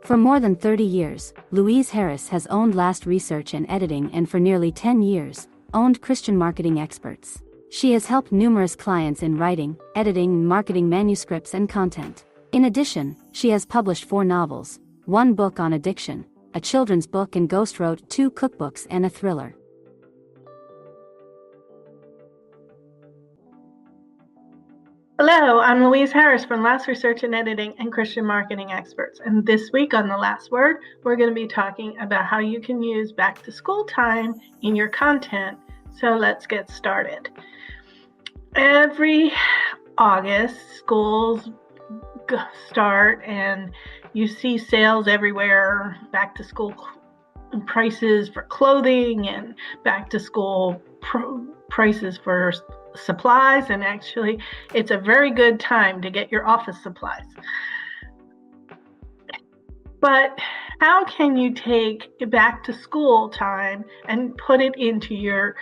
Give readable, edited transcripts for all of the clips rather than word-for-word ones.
For more than 30 years, Louise Harris has owned Last Research and Editing, and for nearly 10 years, owned Christian Marketing Experts. She has helped numerous clients in writing, editing, and marketing manuscripts and content. In addition, she has published 4 novels, 1 book on addiction, a children's book, and ghostwrote 2 cookbooks and a thriller. Hello, I'm Louise Harris from Last Research and Editing and Christian Marketing Experts. And this week on The Last Word, we're going to be talking about how you can use back to school time in your content. So let's get started. Every August, schools start and you see sales everywhere, back to school prices for clothing and back to school prices for supplies, and actually it's a very good time to get your office supplies. But how can you take back to school time and put it into your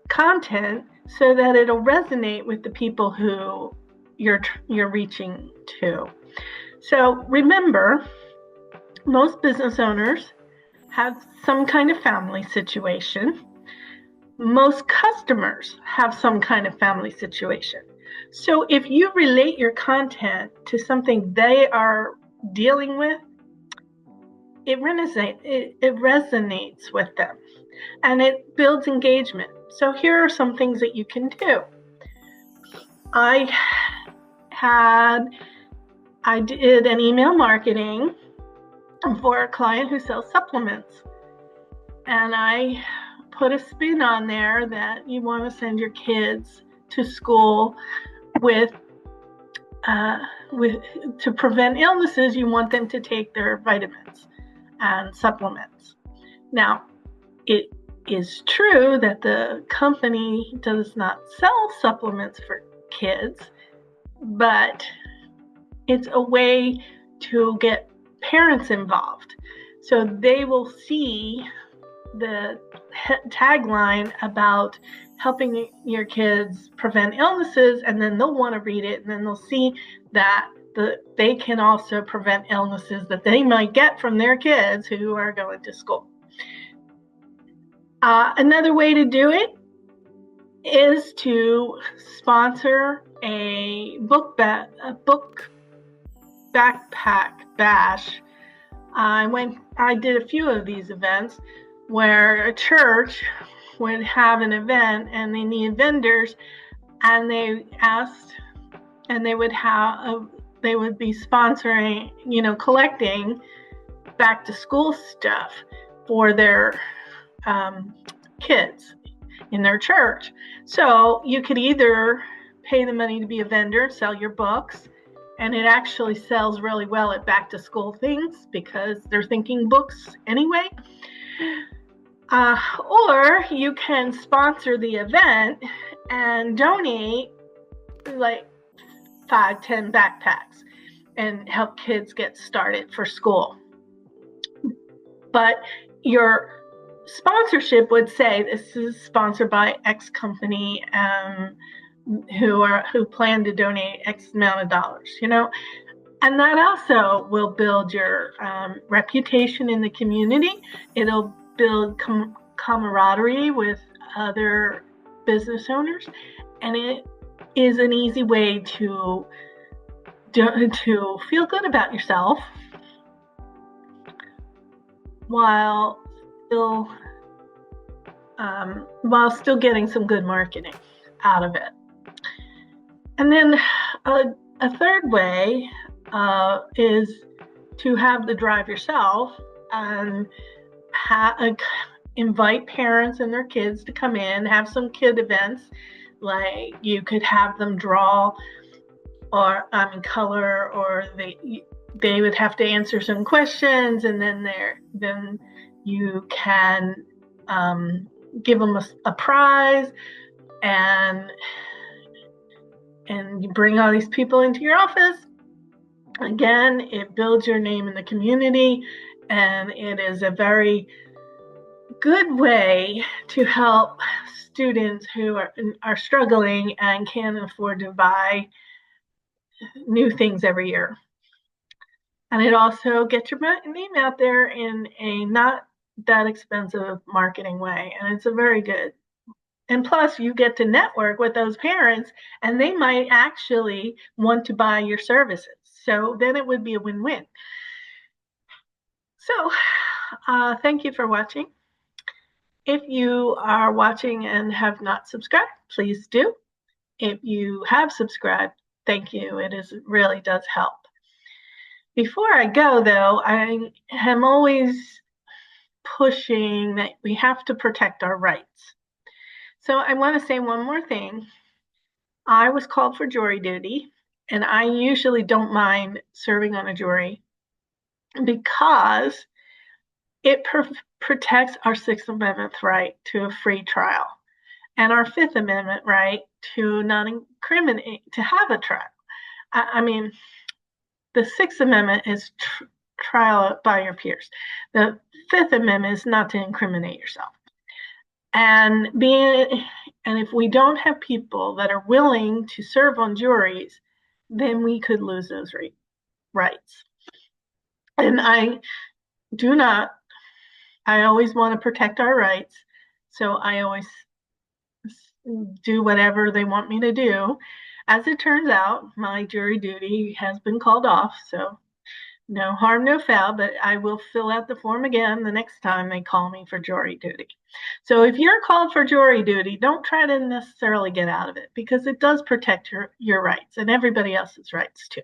content so that it'll resonate with the people who you're reaching to? So remember, most business owners have some kind of family situation. Most customers have some kind of family situation. So if you relate your content to something they are dealing with, it resonates with them and it builds engagement. So here are some things that you can do. I did an email marketing for a client who sells supplements, and I put a spin on there that you want to send your kids to school to prevent illnesses. You want them to take their vitamins and supplements. Now, it is true that the company does not sell supplements for kids, but it's a way to get parents involved. So they will see the tagline about helping your kids prevent illnesses, and then they'll want to read it, and then they'll see that they can also prevent illnesses that they might get from their kids who are going to school. Another way to do it is to sponsor a book backpack bash. I did a few of these events where a church would have an event and they needed vendors, and they asked, and they would be sponsoring, collecting back to school stuff for their kids in their church. So you could either pay the money to be a vendor, sell your books, and it actually sells really well at back to school things because they're thinking books anyway. Or you can sponsor the event and donate like 5-10 backpacks and help kids get started for school. But your sponsorship would say this is sponsored by X company who plan to donate X amount of dollars, and that also will build your reputation in the community. It'll build camaraderie with other business owners, and it is an easy way to feel good about yourself while still getting some good marketing out of it. And then a third way is to have the drive yourself and invite parents and their kids to come in, have some kid events. Like you could have them draw or color, or they would have to answer some questions, and then you can give them a prize, and you bring all these people into your office. Again, it builds your name in the community, and it is a very good way to help students who are struggling and can't afford to buy new things every year. And it also gets your name out there in a not that expensive marketing way. And it's a very good. And plus, you get to network with those parents, and they might actually want to buy your services. So then it would be a win-win. So thank you for watching. If you are watching and have not subscribed, please do. If you have subscribed, thank you. It really does help. Before I go, though, I am always pushing that we have to protect our rights. So I want to say one more thing. I was called for jury duty, and I usually don't mind serving on a jury because it protects our Sixth Amendment right to a free trial and our Fifth Amendment right to not incriminate, to have a trial. I mean, the Sixth Amendment is trial by your peers. The Fifth Amendment is not to incriminate yourself. And if we don't have people that are willing to serve on juries, then we could lose those rights. And I always want to protect our rights. So I always do whatever they want me to do. As it turns out, my jury duty has been called off. So no harm, no foul, but I will fill out the form again the next time they call me for jury duty. So if you're called for jury duty, don't try to necessarily get out of it because it does protect your rights and everybody else's rights too.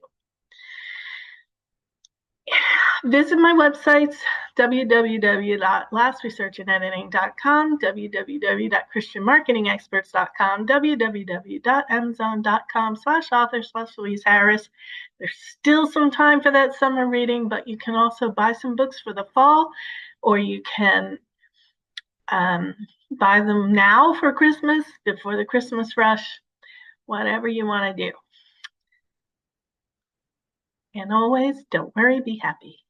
Visit my websites, www.lastresearchandediting.com, www.christianmarketingexperts.com, www.amazon.com/author/Louise Harris. There's still some time for that summer reading, but you can also buy some books for the fall, or you can buy them now for Christmas, before the Christmas rush, whatever you want to do. And always, don't worry, be happy.